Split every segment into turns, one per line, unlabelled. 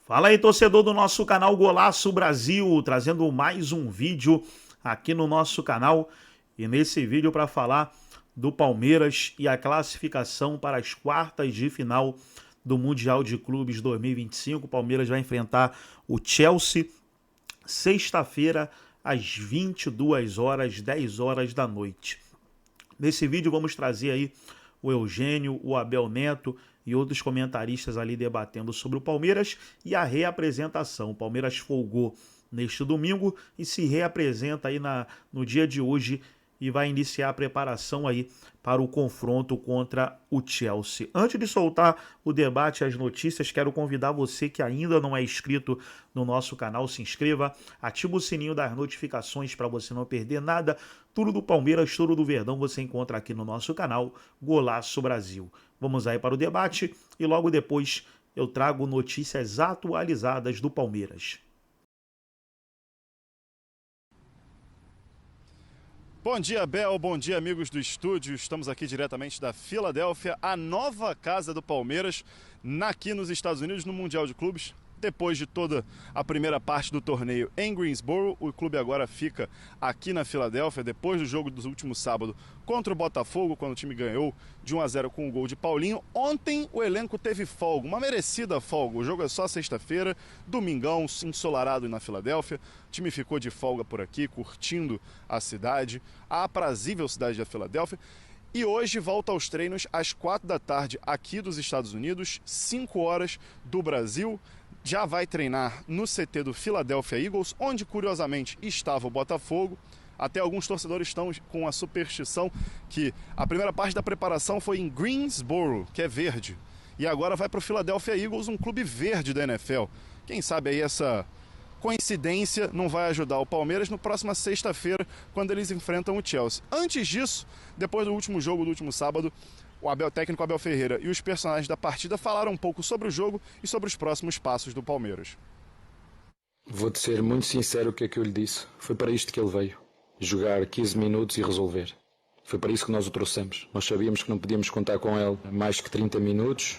Fala aí, torcedor do nosso canal Golaço Brasil, trazendo mais um vídeo aqui no nosso canal. E nesse vídeo para falar do Palmeiras e a classificação para as quartas de final do Mundial de Clubes 2025. O Palmeiras vai enfrentar o Chelsea sexta-feira às 22 horas, 10 horas da noite. Nesse vídeo vamos trazer aí o Eugênio, o Abel Neto e outros comentaristas ali debatendo sobre o Palmeiras e a reapresentação. O Palmeiras folgou neste domingo e se reapresenta aí no dia de hoje e vai iniciar a preparação aí para o confronto contra o Chelsea. Antes de soltar o debate e as notícias, quero convidar você que ainda não é inscrito no nosso canal, se inscreva, ativa o sininho das notificações para você não perder nada. Tudo do Palmeiras, tudo do Verdão você encontra aqui no nosso canal Golaço Brasil. Vamos aí para o debate e logo depois eu trago notícias atualizadas do Palmeiras.
Bom dia, Bel. Bom dia, amigos do estúdio. Estamos aqui diretamente da Filadélfia, a nova casa do Palmeiras, aqui nos Estados Unidos, no Mundial de Clubes. Depois de toda a primeira parte do torneio em Greensboro, o clube agora fica aqui na Filadélfia, depois do jogo do último sábado contra o Botafogo, quando o time ganhou de 1-0 com o gol de Paulinho. Ontem o elenco teve folga, uma merecida folga. O jogo é só sexta-feira, domingão, ensolarado na Filadélfia. O time ficou de folga por aqui, curtindo a cidade, a aprazível cidade da Filadélfia. E hoje volta aos treinos às 4 da tarde aqui dos Estados Unidos, 5 horas do Brasil. Já vai treinar no CT do Philadelphia Eagles, onde curiosamente estava o Botafogo. Até alguns torcedores estão com a superstição que a primeira parte da preparação foi em Greensboro, que é verde. E agora vai para o Philadelphia Eagles, um clube verde da NFL. Quem sabe aí essa coincidência não vai ajudar o Palmeiras no próxima sexta-feira, quando eles enfrentam o Chelsea. Antes disso, depois do último jogo do último sábado, o técnico Abel Ferreira e os personagens da partida falaram um pouco sobre o jogo e sobre os próximos passos do Palmeiras.
Vou-te ser muito sincero o que é que eu lhe disse. Foi para isto que ele veio. Jogar 15 minutos e resolver. Foi para isso que nós o trouxemos. Nós sabíamos que não podíamos contar com ele mais que 30 minutos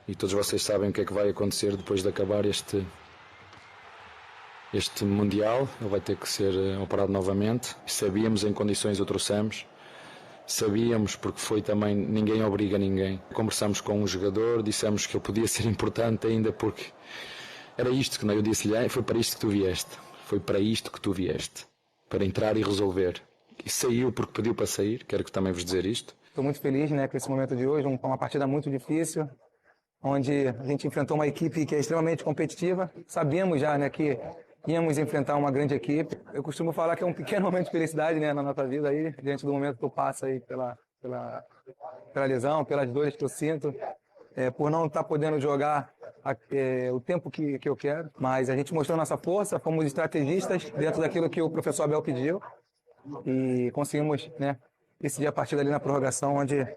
e todos vocês sabem o que é que vai acontecer depois de acabar este Mundial. Ele vai ter que ser operado novamente. Sabíamos em condições o trouxemos. Sabíamos, porque foi também, ninguém obriga ninguém. Conversámos com um jogador, dissemos que ele podia ser importante ainda porque era isto que eu disse-lhe, foi para isto que tu vieste. Foi para isto que tu vieste. Para entrar e resolver. E saiu porque pediu para sair, quero que também vos dizer isto.
Estou muito feliz, com esse momento de hoje, uma partida muito difícil, onde a gente enfrentou uma equipe que é extremamente competitiva. Sabíamos já, que íamos enfrentar uma grande equipe. Eu costumo falar que é um pequeno momento de felicidade, na nossa vida aí, diante do momento que eu passo aí pela lesão, pelas dores que eu sinto, por não estar podendo jogar o tempo que eu quero. Mas a gente mostrou nossa força, fomos estrategistas dentro daquilo que o professor Abel pediu e conseguimos, decidir a partida ali na prorrogação, onde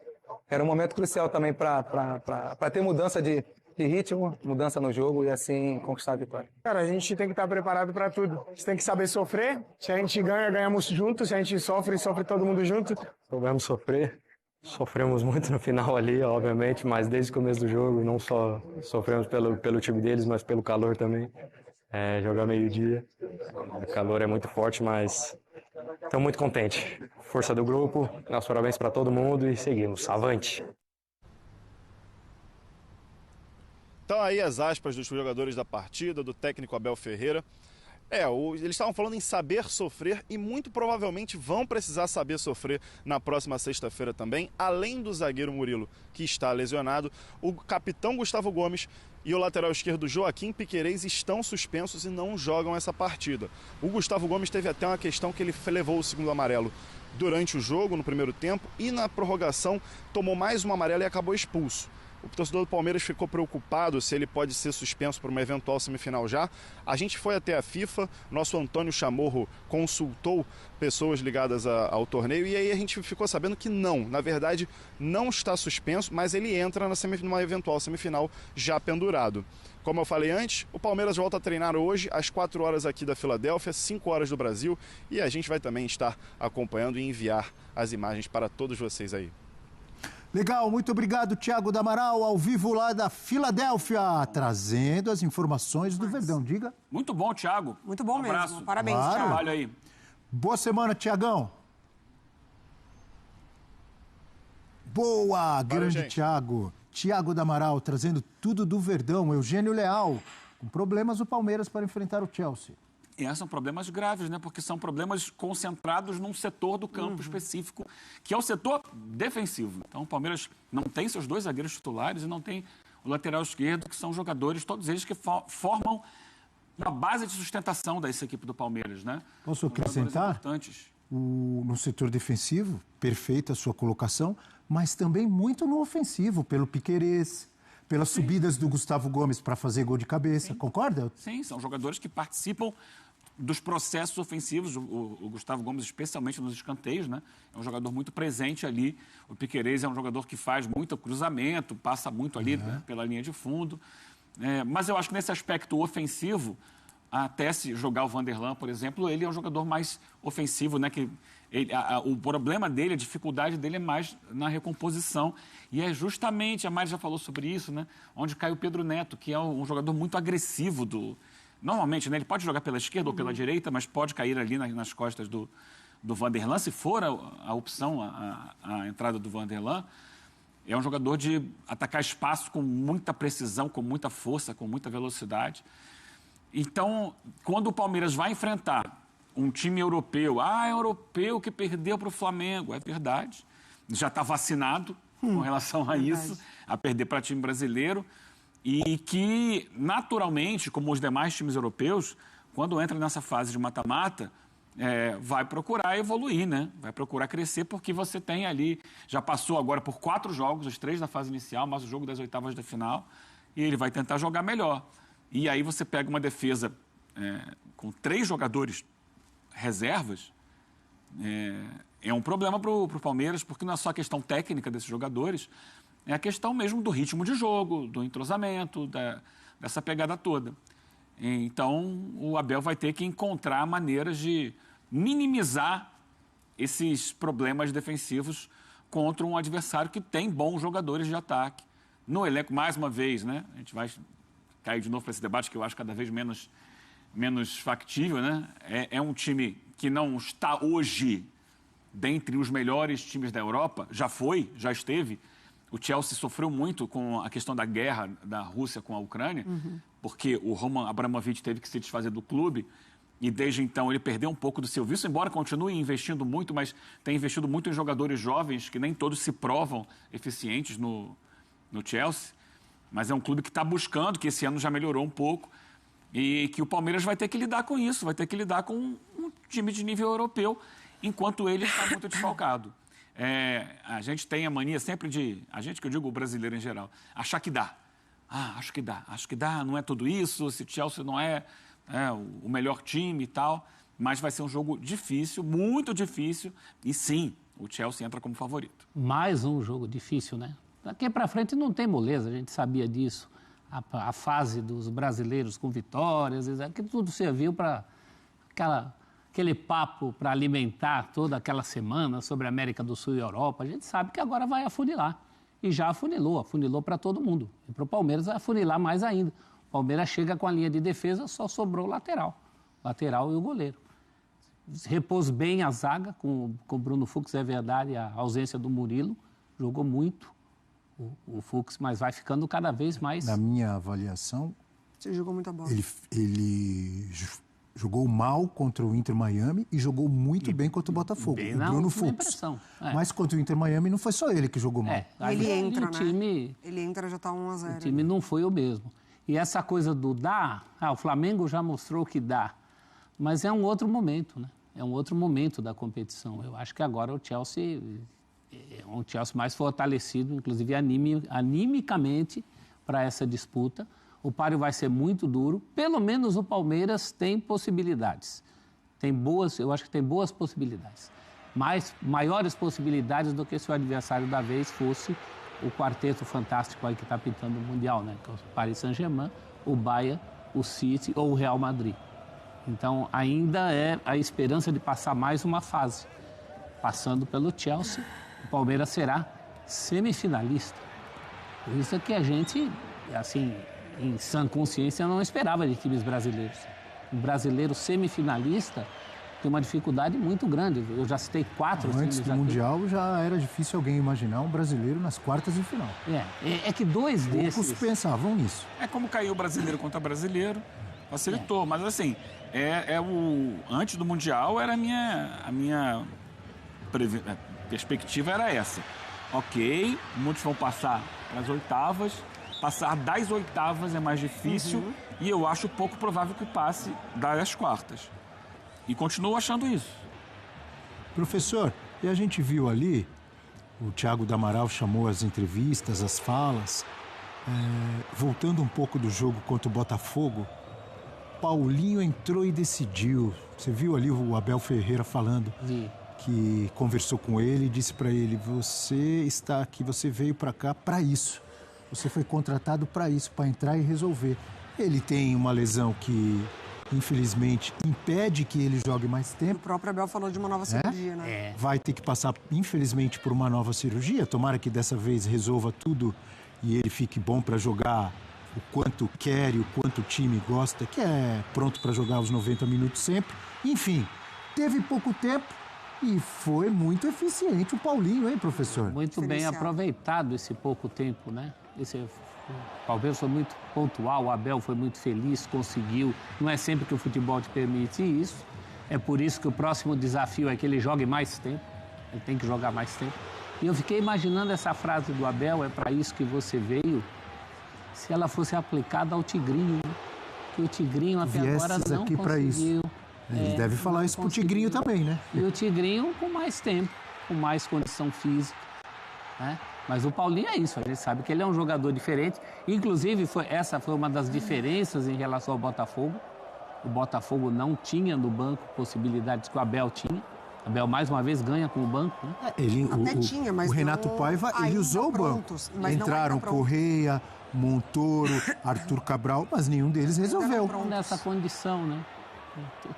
era um momento crucial também para ter mudança de ritmo, mudança no jogo e assim conquistar a vitória.
Cara, a gente tem que estar preparado para tudo. A gente tem que saber sofrer. Se a gente ganha, ganhamos juntos. Se a gente sofre, sofre todo mundo junto.
Soubemos sofrer. Sofremos muito no final ali, obviamente, mas desde o começo do jogo não só sofremos pelo time deles, mas pelo calor também. Jogar meio-dia. O calor é muito forte, mas estamos muito contentes. Força do grupo, nossos parabéns para todo mundo e seguimos. Avante!
Então aí as aspas dos jogadores da partida, do técnico Abel Ferreira. Eles estavam falando em saber sofrer e muito provavelmente vão precisar saber sofrer na próxima sexta-feira também. Além do zagueiro Murilo, que está lesionado, o capitão Gustavo Gomes e o lateral esquerdo Joaquim Piquerez estão suspensos e não jogam essa partida. O Gustavo Gomes teve até uma questão que ele levou o segundo amarelo durante o jogo, no primeiro tempo, e na prorrogação tomou mais um amarelo e acabou expulso. O torcedor do Palmeiras ficou preocupado se ele pode ser suspenso por uma eventual semifinal já. A gente foi até a FIFA, nosso Antônio Chamorro consultou pessoas ligadas ao torneio e aí a gente ficou sabendo que não, na verdade não está suspenso, mas ele entra numa eventual semifinal já pendurado. Como eu falei antes, o Palmeiras volta a treinar hoje às 4 horas aqui da Filadélfia, 5 horas do Brasil, e a gente vai também estar acompanhando e enviar as imagens para todos vocês aí.
Legal, muito obrigado, Thiago D'Amaral, ao vivo lá da Filadélfia, trazendo as informações do Verdão. Diga.
Muito bom, Thiago.
Muito bom
abraço.
mesmo. Parabéns,
Claro.
Thiago.
Trabalho aí.
Boa semana, Thiagão. Boa, grande
gente.
Thiago. Thiago D'Amaral trazendo tudo do Verdão. Eugênio Leal, com problemas o Palmeiras para enfrentar o Chelsea.
E são problemas graves, né? Porque são problemas concentrados num setor do campo específico, que é o setor defensivo. Então, o Palmeiras não tem seus 2 zagueiros titulares e não tem o lateral esquerdo, que são jogadores, todos eles que formam uma base de sustentação dessa equipe do Palmeiras, né?
Posso
São jogadores
acrescentar?
importantes.
No setor defensivo, perfeita a sua colocação, mas também muito no ofensivo, pelo Piquerez, pelas subidas do Gustavo Gomes para fazer gol de cabeça. Concorda?
Sim, são jogadores que participam dos processos ofensivos, o Gustavo Gomes especialmente nos escanteios, né? É um jogador muito presente ali. O Piquerez é um jogador que faz muito cruzamento, passa muito ali pela linha de fundo. Mas eu acho que nesse aspecto ofensivo, até se jogar o Vanderlan, por exemplo, ele é um jogador mais ofensivo, né? Que o problema dele, a dificuldade dele é mais na recomposição. E é justamente, a Mari já falou sobre isso, né? Onde cai o Pedro Neto, que é um jogador muito agressivo Normalmente, né, ele pode jogar pela esquerda ou pela direita, mas pode cair ali nas costas do Vanderlan, se for a opção, a entrada do Vanderlan. É um jogador de atacar espaço com muita precisão, com muita força, com muita velocidade. Então, quando o Palmeiras vai enfrentar um time europeu, é europeu que perdeu para o Flamengo, é verdade, já está vacinado com relação a isso, a perder para time brasileiro. E que, naturalmente, como os demais times europeus, quando entra nessa fase de mata-mata, vai procurar evoluir, né? Vai procurar crescer, porque você tem ali, já passou agora por 4 jogos, os 3 da fase inicial, mais o jogo das oitavas da final, e ele vai tentar jogar melhor. E aí você pega uma defesa com 3 jogadores reservas, é um problema para o Palmeiras, porque não é só a questão técnica desses jogadores, é a questão mesmo do ritmo de jogo, do entrosamento, dessa pegada toda. Então, o Abel vai ter que encontrar maneiras de minimizar esses problemas defensivos contra um adversário que tem bons jogadores de ataque. No elenco, mais uma vez, né? A gente vai cair de novo para esse debate que eu acho cada vez menos factível, né? É um time que não está hoje dentre os melhores times da Europa, já esteve. O Chelsea sofreu muito com a questão da guerra da Rússia com a Ucrânia, porque o Roman Abramovich teve que se desfazer do clube e desde então ele perdeu um pouco do seu vício, embora continue investindo muito, mas tem investido muito em jogadores jovens que nem todos se provam eficientes no Chelsea. Mas é um clube que está buscando, que esse ano já melhorou um pouco e que o Palmeiras vai ter que lidar com isso, vai ter que lidar com um time de nível europeu, enquanto ele está muito desfalcado. A gente tem a mania sempre a gente que eu digo o brasileiro em geral, achar que dá. Acho que dá, não é tudo isso, esse Chelsea não é o melhor time e tal, mas vai ser um jogo difícil, muito difícil, e sim, o Chelsea entra como favorito.
Mais um jogo difícil, né? Daqui para frente não tem moleza, a gente sabia disso. A fase dos brasileiros com vitórias, que tudo serviu para aquele papo para alimentar toda aquela semana sobre a América do Sul e Europa. A gente sabe que agora vai afunilar. E já afunilou para todo mundo. E para o Palmeiras vai afunilar mais ainda. O Palmeiras chega com a linha de defesa, só sobrou o lateral e o goleiro. Repôs bem a zaga com o Bruno Fux, é verdade, a ausência do Murilo. Jogou muito o Fux, mas vai ficando cada vez mais...
Na minha avaliação...
Você jogou muita bola.
Ele jogou mal contra o Inter Miami e jogou muito bem contra o Botafogo. O Bruno Fux. Mas contra o Inter Miami não foi só ele que jogou mal.
Ele entra,
time,
Ele entra, já está 1-0.
O time não foi o mesmo. E essa coisa do dá, o Flamengo já mostrou que dá. Mas é um outro momento, né? É um outro momento da competição. Eu acho que agora o Chelsea é um Chelsea mais fortalecido, inclusive animicamente, para essa disputa. O páreo vai ser muito duro. Pelo menos o Palmeiras tem possibilidades. Eu acho que tem boas possibilidades. Maiores possibilidades do que se o adversário da vez fosse o quarteto fantástico aí que está pintando o Mundial, né? O Paris Saint-Germain, o Bayern, o City ou o Real Madrid. Então, ainda é a esperança de passar mais uma fase. Passando pelo Chelsea, o Palmeiras será semifinalista. Por isso é que a gente, assim, em sã consciência, não esperava de times brasileiros. Um brasileiro semifinalista tem uma dificuldade muito grande. Eu já citei 4
Antes do
aqui.
Mundial já era difícil alguém imaginar um brasileiro nas quartas de final.
É que 2 desses...
Poucos pensavam nisso.
É como caiu o brasileiro contra brasileiro, facilitou. Mas assim, antes do Mundial era a minha perspectiva era essa. Ok, muitos vão passar para as oitavas. Passar das oitavas é mais difícil e eu acho pouco provável que passe das quartas. E continuo achando isso.
Professor, e a gente viu ali, o Thiago D'Amaral chamou as entrevistas, as falas, voltando um pouco do jogo contra o Botafogo, Paulinho entrou e decidiu. Você viu ali o Abel Ferreira falando?
Vi.
Que conversou com ele e disse para ele, você está aqui, você veio para cá para isso. Você foi contratado para isso, para entrar e resolver. Ele tem uma lesão que, infelizmente, impede que ele jogue mais tempo.
O próprio Abel falou de uma nova cirurgia, né?
Vai ter que passar, infelizmente, por uma nova cirurgia. Tomara que dessa vez resolva tudo e ele fique bom para jogar o quanto quer e o quanto o time gosta, que é pronto para jogar os 90 minutos sempre. Enfim, teve pouco tempo. E foi muito eficiente o Paulinho, hein, professor?
Muito bem aproveitado esse pouco tempo, né? O Palmeiras foi muito pontual, o Abel foi muito feliz, conseguiu. Não é sempre que o futebol te permite isso. É por isso que o próximo desafio é que ele jogue mais tempo. Ele tem que jogar mais tempo. E eu fiquei imaginando essa frase do Abel, é para isso que você veio, se ela fosse aplicada ao Tigrinho, né? Que o Tigrinho até agora não
aqui
conseguiu.
Ele deve falar isso pro Tigrinho também, né?
E o Tigrinho com mais tempo, com mais condição física, né? Mas o Paulinho é isso, a gente sabe que ele é um jogador diferente. Inclusive, essa foi uma das diferenças em relação ao Botafogo. O Botafogo não tinha no banco possibilidades que o Abel tinha. O Abel, mais uma vez, ganha com o banco, né?
O Renato Paiva, ele usou o banco. Entraram Correia, Montoro, Arthur Cabral, mas nenhum deles resolveu.
Nessa condição, né?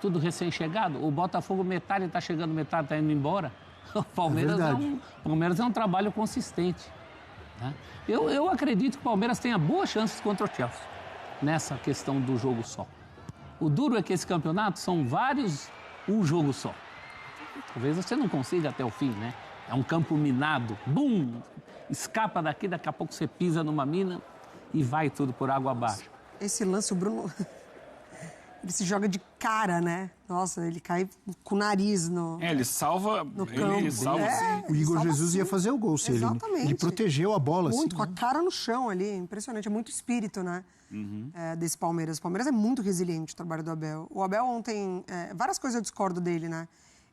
Tudo recém-chegado. O Botafogo, metade está chegando, metade está indo embora. O Palmeiras é um trabalho consistente, né? Eu acredito que o Palmeiras tenha boas chances contra o Chelsea, nessa questão do jogo só. O duro é que esse campeonato são vários, um jogo só. Talvez você não consiga até o fim, né? É um campo minado, bum! Escapa daqui, daqui a pouco você pisa numa mina e vai tudo por água abaixo.
Esse lance, o Bruno... Ele se joga de cara, né? Nossa, ele cai com o nariz no...
ele salva...
No campo.
Ele salva,
o Igor Jesus ia fazer o gol, se ele protegeu a bola.
Muito,
assim,
com a cara no chão ali. Impressionante, é muito espírito, né? Desse Palmeiras. O Palmeiras é muito resiliente, o trabalho do Abel. O Abel ontem... várias coisas eu discordo dele, né?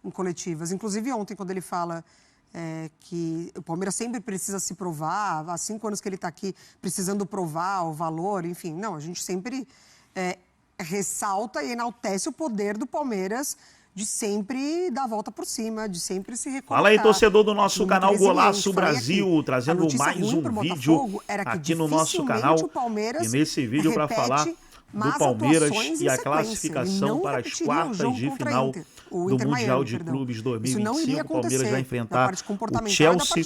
Em coletivas. Inclusive ontem, quando ele fala... que o Palmeiras sempre precisa se provar, há 5 anos que ele está aqui precisando provar o valor, enfim. Não, a gente sempre... ressalta e enaltece o poder do Palmeiras de sempre dar a volta por cima, de sempre se recolocar.
Fala aí, torcedor do nosso canal Golaço Brasil, trazendo mais um vídeo aqui no nosso canal. E nesse vídeo para falar do Palmeiras e a classificação para as quartas de final do Mundial de Clubes 2025. O Palmeiras vai enfrentar o Chelsea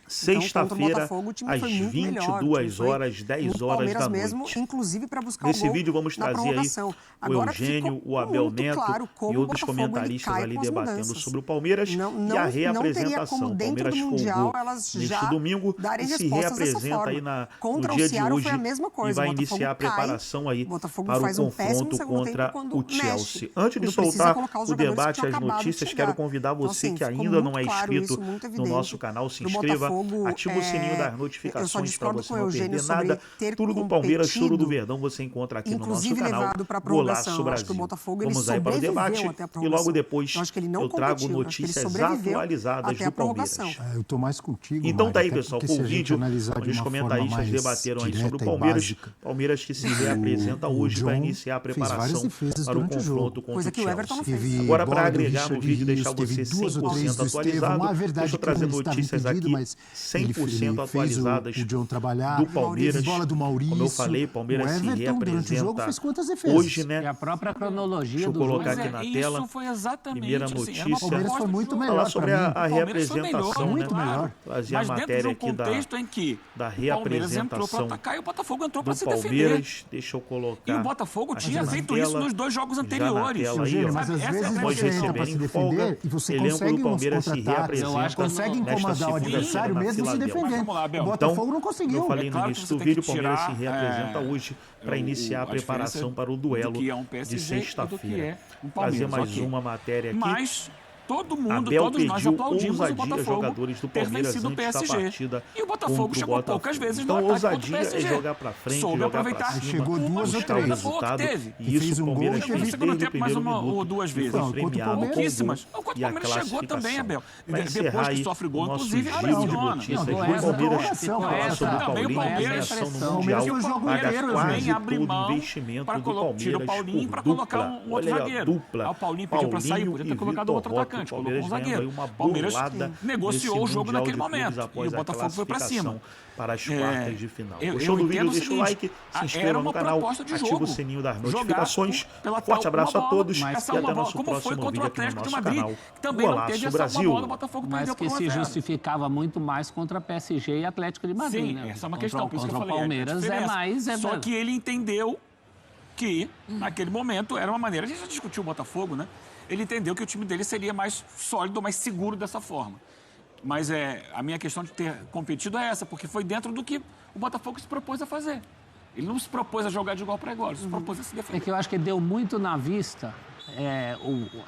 sexta-feira às 22 horas, 10 horas da noite.
Inclusive para buscar
nesse vídeo vamos trazer aí o Eugênio, o Abel Neto e outros comentaristas ali debatendo sobre o Palmeiras e a reapresentação. O Palmeiras folgou neste domingo e se reapresenta aí no dia de hoje e vai iniciar a preparação aí para o confronto contra o Chelsea. Antes de soltar o debate e as notícias, quero convidar você que ainda não é inscrito no nosso canal, se inscreva, ativa o sininho das notificações para você não perder nada. Tudo do Palmeiras, tudo do Verdão você encontra aqui no nosso canal Golaço Brasil. Vamos aí para o debate e logo depois eu trago notícias atualizadas do Palmeiras.
Eu estou mais contigo,
então tá aí, pessoal, com o vídeo onde os comentaristas debateram aí sobre o Palmeiras. Palmeiras que se reapresenta reapresenta hoje para iniciar a preparação para o confronto contra
coisa
o
que o Everton não
Chelsea.
fez.
Agora, para agregar no vídeo e deixar você 100% atualizado, deixa eu trazer notícias aqui 100% atualizadas do Palmeiras. Como eu falei, Palmeiras se reapresenta hoje, né?
E a própria cronologia
Deixa eu colocar aqui na tela.
Isso foi exatamente
Primeira
assim,
notícia.
O Palmeiras foi muito melhor.
Falar sobre a reapresentação,
muito
né?
melhor.
Trazer a
Mas
matéria
dentro de
aqui
um contexto em que
da
o Palmeiras entrou para
reapresentação
atacar e o Botafogo entrou para
do
se defender.
Palmeiras. Deixa eu colocar.
E o Botafogo tinha
na
feito
tela,
isso nos 2 jogos
já na
anteriores.
tela aí,
Eugênio,
ó.
mas às
Essa é a
vezes
grande
Após
você
questão.
entra para se
receberem folga,
defender e você
elenco
consegue
do
uns
Palmeiras se
contra-ataques,
Eu acho que
consegue
nesta
incomodar o
segunda-feira
adversário
na
mesmo se
Filadélfia.
defendendo.
Vamos lá, Abel.
O Botafogo
Então,
não
como
conseguiu.
eu falei
É claro
no
que
início do
você tem
vídeo, o
que
Palmeiras se
tirar,
reapresenta hoje para iniciar a preparação para o duelo
do que é um
de
PSG e do que
sexta-feira.
é um
Trazer
Palmeiras,
mais
ok.
uma matéria aqui.
Mas todo mundo,
Abel
todos nós
pediu
aplaudimos o
ousadia
Botafogo
jogadores do
ter
Palmeiras
vencido o
antes da
PSG.
partida
E o Botafogo
contra o
chegou
Botafogo.
poucas vezes
Então,
no ataque contra o
ousadia
PSG.
é jogar para frente,
Soube
jogar para
aproveitar.
cima.
Chegou duas ou
buscar o
três.
resultado.
Teve.
E isso
Fez
o
um
Palmeiras
gol,
No
fez
segundo
desde o
tempo, mais
primeiro
uma ou
minuto.
2
E
vezes.
foi
Não, contra o
premiado com o
Pouquíssimas.
gol
Enquanto o
e a
Palmeiras chegou também, Abel.
Vai
Depois
encerrar
que
aí
sofre
o
gol,
nosso
inclusive,
giro de
aciona.
notícias
Não,
do
essa
Palmeiras.
ficou
Falar
essa.
sobre o
Também o
Paulinho, a
Palmeiras
premiação no
o
Mundial
Palmeiras foi jogo
paga
inteiro,
quase
vem abrir
todo o
mão
investimento
para
do
tira o
Palmeiras
Paulinho
por
para colocar
dupla.
um outro
Olha aí, a
zagueiro.
dupla.
O Paulinho pediu para sair, podia ter colocado outro
Vitor Roque.
atacante,
O
colocou um
Palmeiras ganhou
zagueiro.
aí uma
O Palmeiras
bolada
negociou
nesse
o jogo
Mundial
naquele
de Clubes
momento. E
após
o
a
Botafogo foi para cima.
classificação para as quartas de final.
Eu
Gostou do vídeo?
entendo o
Deixa o
seguinte,
like, se inscreva
era
no
uma
canal,
proposta de
ativa
jogo.
o sininho das
Jogar
notificações.
pela
Forte
tal
abraço a
uma
todos
bola,
e
essa
até
uma bola,
nosso
como foi
próximo
contra o
vídeo aqui no
Atlético de
nosso
Madrid,
canal.
que também não
Golaço
teve essa uma
Brasil.
bola, o Botafogo
Mas
perdeu
que
por
se
1 a 0.
justificava muito mais contra PSG e Atlético de Madrid,
Sim,
né?
essa é uma
Contra
questão,
o-
por isso que eu
contra o
falei.
Palmeiras
a
é
diferença.
mais...
Só que ele entendeu que, naquele momento, era uma maneira... A gente já discutiu o Botafogo, né? Ele entendeu que o time dele seria mais sólido, mais seguro dessa forma. Mas a minha questão de ter competido é essa, porque foi dentro do que o Botafogo se propôs a fazer. Ele não se propôs a jogar de igual para igual, ele se propôs a se defender.
É que eu acho que deu muito na vista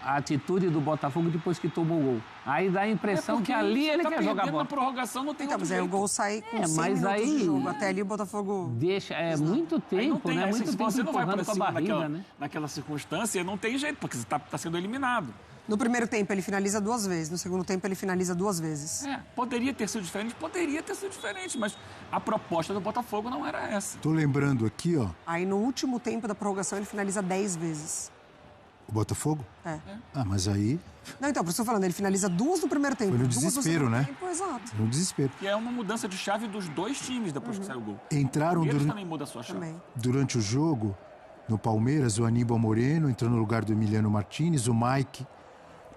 a atitude do Botafogo depois que tomou o gol. Aí dá a impressão que ali ele quer jogar bola.
Na prorrogação não tem
Então,
outro
mas aí o
jeito.
gol sai com 100
mas
minutos
aí-
de jogo. Até ali o Botafogo...
Deixa, muito
Aí não
tempo,
tem,
né?
assim,
Muito
se
tempo
você não vai
empurrando
para
com a
cima
barriga, né?
naquela circunstância, não tem jeito, porque você está sendo eliminado.
No primeiro tempo ele finaliza 2 vezes, no segundo tempo ele finaliza 2 vezes.
Poderia ter sido diferente, mas a proposta do Botafogo não era essa.
Tô lembrando aqui, ó,
Aí no último tempo da prorrogação ele finaliza 10 vezes.
o Botafogo.
É.
Ah, mas aí
Não, então, por isso que eu tô falando, ele finaliza 2 no primeiro tempo.
Foi no
2
desespero,
segundo
né?
Tempo, exato.
no desespero.
Que é uma mudança de chave dos dois times depois que sai o gol.
Entraram
O Palmeiras
durante,
também muda a sua chave.
Também.
durante o jogo, no Palmeiras, o Aníbal Moreno entrou no lugar do Emiliano Martínez, o Mike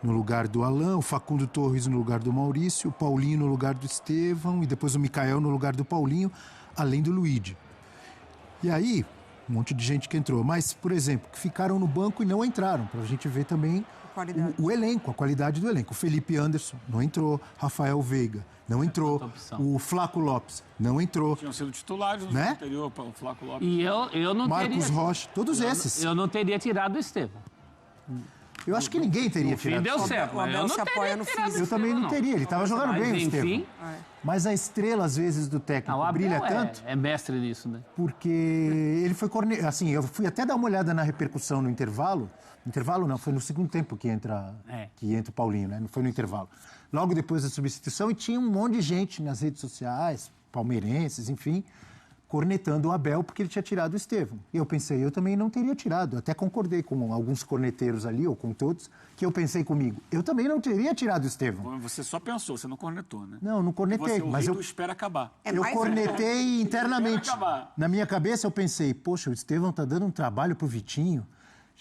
no lugar do Alan, o Facundo Torres no lugar do Maurício, o Paulinho no lugar do Estevão e depois o Micael no lugar do Paulinho, além do Luigi. E aí, um monte de gente que entrou. Mas, por exemplo, que ficaram no banco e não entraram, para a gente ver também
Qualidade.
o elenco, a qualidade do elenco. O Felipe Anderson não entrou, Rafael Veiga não entrou, o Flaco Lopes não entrou,
Tinham sido titulares no
Né?
jogo anterior, o Flaco Lopes.
E eu não
Marcos
teria...
Rocha, todos esses.
Eu não teria tirado o Estevão.
Eu acho que ninguém teria
No fim
tirado.
deu certo,
O
mas
Abel
eu
se
não
apoia
teria
no
tirado o
físico.
Eu também não teria, ele estava jogando
Mas,
bem o
enfim,
Estevão. Mas a estrela, às vezes, do técnico
o Abel
brilha tanto
é mestre nisso, né?
porque ele foi assim, eu fui até dar uma olhada na repercussão no intervalo. Intervalo não, foi no segundo tempo que entra o Paulinho, né? Não foi no intervalo. Logo depois da substituição, e tinha um monte de gente nas redes sociais, palmeirenses, enfim, cornetando o Abel porque ele tinha tirado o Estevão. E eu pensei, eu também não teria tirado. Até concordei com alguns corneteiros ali, ou com todos, que eu pensei comigo. Eu também não teria tirado o Estevão.
Você só pensou, você não cornetou, né?
Não cornetei,
Você,
mas eu
espera acabar.
eu cornetei internamente.
acabar.
Na minha cabeça eu pensei, poxa, o Estevão tá dando um trabalho pro Vitinho.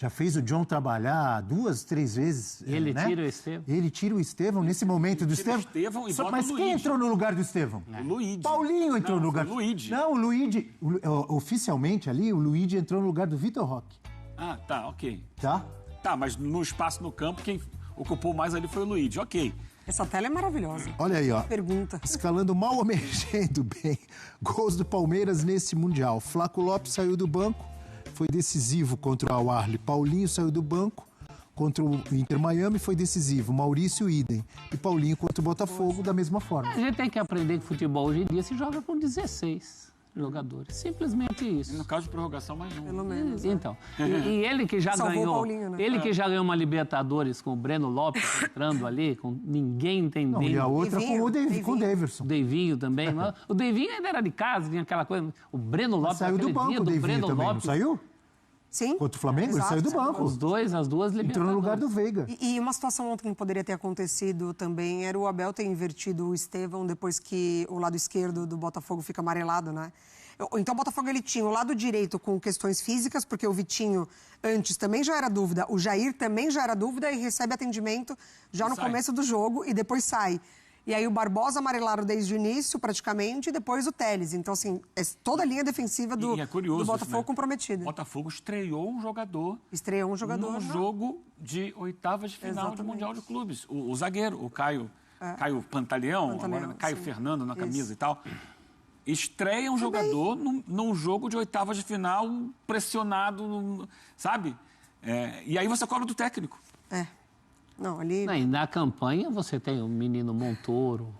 Já fez o John trabalhar 2, 3 vezes.
Ele
né?
tira o Estevão.
Ele tira o Estevão nesse momento do
tira o
Estevão.
Estevão e bota
Mas
o
quem
Luigi.
entrou no lugar do Estevão?
O Luigi.
Paulinho entrou
Não,
no lugar.
foi o Luigi.
Não, o Luigi. Oficialmente ali, o Luigi entrou no lugar do Vitor Roque.
Ah, tá, ok.
Tá?
Tá, mas no espaço no campo, quem ocupou mais ali foi o Luigi, ok.
Essa tela é maravilhosa.
Olha aí, ó.
Pergunta.
Escalando mal ou mexendo bem. Gols do Palmeiras nesse Mundial. Flaco Lopes saiu do banco, foi decisivo contra o Al-Ahly. Paulinho saiu do banco, contra o Inter Miami foi decisivo. Maurício idem. E Paulinho contra o Botafogo da mesma forma.
A gente tem que aprender que futebol hoje em dia se joga com 16 jogadores. Simplesmente
E
isso.
no caso de prorrogação, mais um.
Pelo menos.
Então, e ele que já
Salvou o
ganhou,
Paulinho, né?
ele que já ganhou uma Libertadores com o Breno Lopes entrando ali, com ninguém entendendo.
Não, e a outra
Deivinho,
com o
Deivinho.
com o Daverson.
O Deivinho também. O Deivinho ainda era de casa, tinha aquela coisa. O Breno Lopes,
Saiu do
aquele
banco
dia
o
do
Deivinho
Breno
também,
Lopes.
não saiu?
Sim.
Contra o Flamengo,
Exato.
ele saiu do banco.
As duas Libertadores.
Entrou no lugar do Veiga.
E uma situação ontem que poderia ter acontecido também era o Abel ter invertido o Estevão depois que o lado esquerdo do Botafogo fica amarelado, né? Então o Botafogo ele tinha o lado direito com questões físicas, porque o Vitinho antes também já era dúvida, o Jair também já era dúvida e recebe atendimento já no começo do jogo e depois sai. E aí o Barbosa amarelaram desde o início, praticamente, e depois o Telles. Então, assim, toda a linha defensiva do Botafogo
isso, né?
comprometida.
O Botafogo estreou um jogador.
Num
jogo de oitavas de final do Mundial de Clubes. O zagueiro, o Caio Pantaleão, agora, Caio Fernando na camisa e tal. Estreia um jogador num jogo de oitavas de final, pressionado, sabe? E aí você cobra do técnico.
Não, ali...
E na campanha você tem o menino Montoro.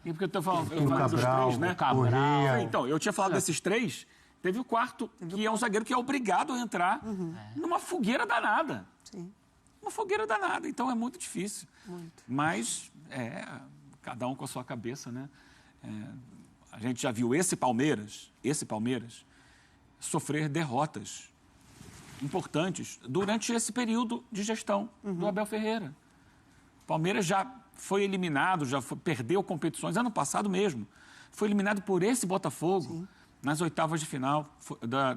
E porque eu falei
Cabral,
dos três, né?
Cabral.
Então, eu tinha falado desses três, teve o quarto, que é um zagueiro que é obrigado a entrar numa fogueira danada.
Sim.
Uma fogueira danada. Então é muito difícil.
Muito.
Mas, cada um com a sua cabeça, né? A gente já viu esse Palmeiras sofrer derrotas importantes durante esse período de gestão do Abel Ferreira. O Palmeiras já foi eliminado, perdeu competições, ano passado mesmo. Foi eliminado por esse Botafogo nas oitavas de final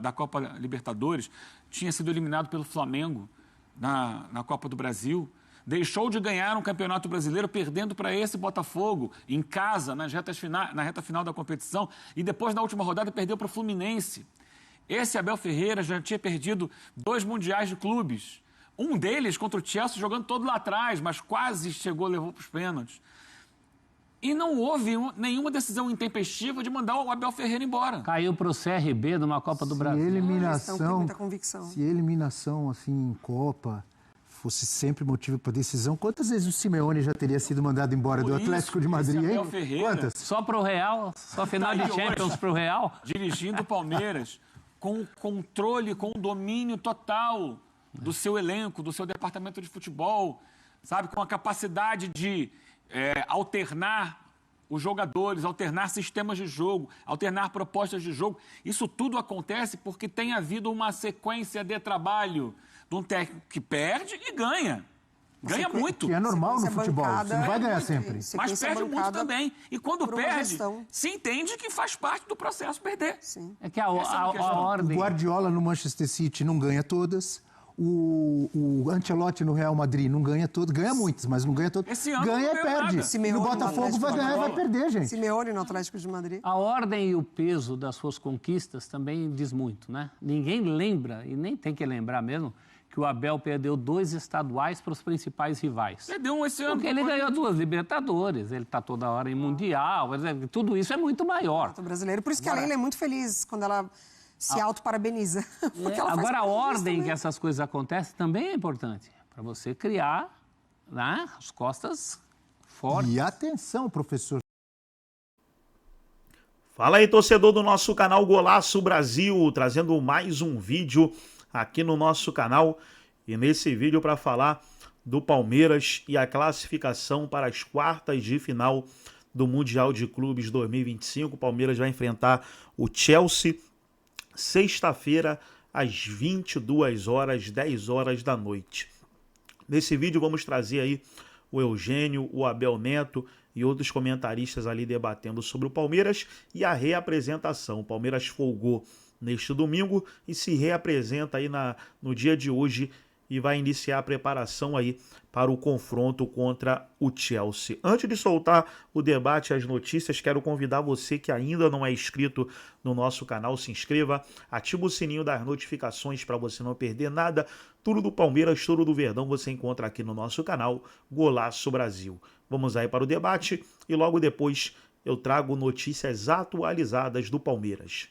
da Copa Libertadores. Tinha sido eliminado pelo Flamengo na Copa do Brasil. Deixou de ganhar um campeonato brasileiro perdendo para esse Botafogo em casa, na reta final da competição. E depois, na última rodada, perdeu para o Fluminense. Esse Abel Ferreira já tinha perdido 2 mundiais de clubes. Um deles contra o Chelsea, jogando todo lá atrás, mas quase levou para os pênaltis. E não houve nenhuma decisão intempestiva de mandar o Abel Ferreira embora.
Caiu para o CRB numa Copa do Brasil.
Se eliminação assim, em Copa fosse sempre motivo para decisão, quantas vezes o Simeone já teria sido mandado embora do Atlético de Madrid, hein? Quantas?
Só para o Real? Só final de Champions para o Real?
Dirigindo o Palmeiras com controle, com domínio total do seu elenco, do seu departamento de futebol, sabe? Com a capacidade de alternar os jogadores, alternar sistemas de jogo, alternar propostas de jogo. Isso tudo acontece porque tem havido uma sequência de trabalho de um técnico que perde e ganha. Ganha muito.
Que é normal no futebol, você não vai ganhar sempre.
Mas perde muito também. E quando perde, se entende que faz parte do processo perder.
Sim.
É que a ordem...
O Guardiola no Manchester City não ganha todas. O Ancelotti no Real Madrid não ganha todas. Ganha muitas, mas não ganha todas.
Esse ano
ganha
não
e perde.
Simeone
no Botafogo vai ganhar e vai perder, gente.
Simeone no Atlético de Madrid.
A ordem e o peso das suas conquistas também diz muito, né? Ninguém lembra, e nem tem que lembrar mesmo, que o Abel perdeu 2 estaduais para os principais rivais.
Perdeu um esse ano.
Porque ele ganhou 2 Libertadores, ele está toda hora em Mundial, tudo isso é muito maior.
O brasileiro. Por isso que a Leila é muito feliz quando ela se auto-parabeniza.
Agora, a ordem que essas coisas acontecem também é importante, para você criar, né, as costas fortes.
E atenção, professor.
Fala aí, torcedor do nosso canal Golaço Brasil, trazendo mais um vídeo aqui no nosso canal. E nesse vídeo para falar do Palmeiras e a classificação para as quartas de final do Mundial de Clubes 2025. O Palmeiras vai enfrentar o Chelsea sexta-feira às 22 horas, 10 horas da noite. Nesse vídeo vamos trazer aí o Eugênio, o Abel Neto e outros comentaristas ali debatendo sobre o Palmeiras e a reapresentação. O Palmeiras folgou neste domingo e se reapresenta aí no dia de hoje e vai iniciar a preparação aí para o confronto contra o Chelsea. Antes de soltar o debate e as notícias, quero convidar você que ainda não é inscrito no nosso canal, se inscreva, ativa o sininho das notificações para você não perder nada. Tudo do Palmeiras, tudo do Verdão você encontra aqui no nosso canal Golaço Brasil. Vamos aí para o debate e logo depois eu trago notícias atualizadas do Palmeiras.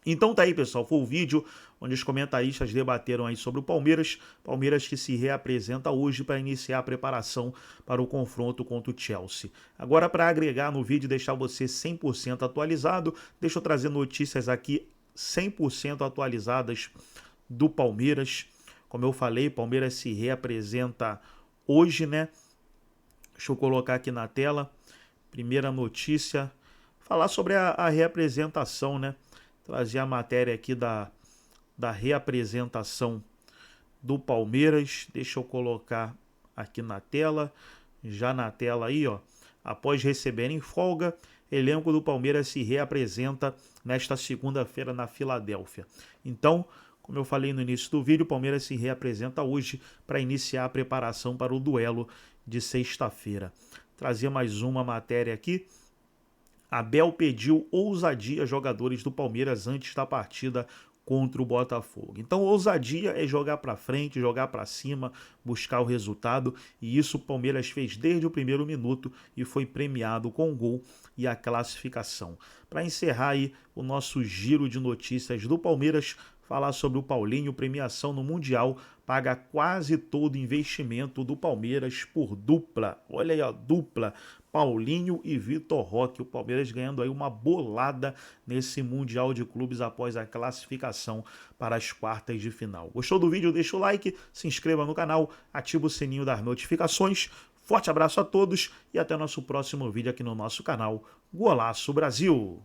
Então tá aí, pessoal, foi o vídeo onde os comentaristas debateram aí sobre o Palmeiras que se reapresenta hoje para iniciar a preparação para o confronto contra o Chelsea. Agora, para agregar no vídeo e deixar você 100% atualizado, deixa eu trazer notícias aqui 100% atualizadas do Palmeiras. Como eu falei, o Palmeiras se reapresenta hoje, né? Deixa eu colocar aqui na tela. Primeira notícia, falar sobre a reapresentação, né? Trazer a matéria aqui da reapresentação do Palmeiras. Deixa eu colocar aqui na tela, já na tela aí, ó. Após receberem folga, elenco do Palmeiras se reapresenta nesta segunda-feira na Filadélfia. Então, como eu falei no início do vídeo, o Palmeiras se reapresenta hoje para iniciar a preparação para o duelo de sexta-feira. Trazer mais uma matéria aqui. Abel pediu ousadia a jogadores do Palmeiras antes da partida contra o Botafogo. Então, ousadia é jogar para frente, jogar para cima, buscar o resultado, e isso o Palmeiras fez desde o primeiro minuto e foi premiado com o gol e a classificação. Para encerrar aí o nosso giro de notícias do Palmeiras, falar sobre o Paulinho, premiação no Mundial, paga quase todo o investimento do Palmeiras por dupla. Olha aí, ó, dupla. Paulinho e Vitor Roque. O Palmeiras ganhando aí uma bolada nesse Mundial de Clubes após a classificação para as quartas de final. Gostou do vídeo? Deixa o like, se inscreva no canal, ativa o sininho das notificações. Forte abraço a todos e até nosso próximo vídeo aqui no nosso canal Golaço Brasil.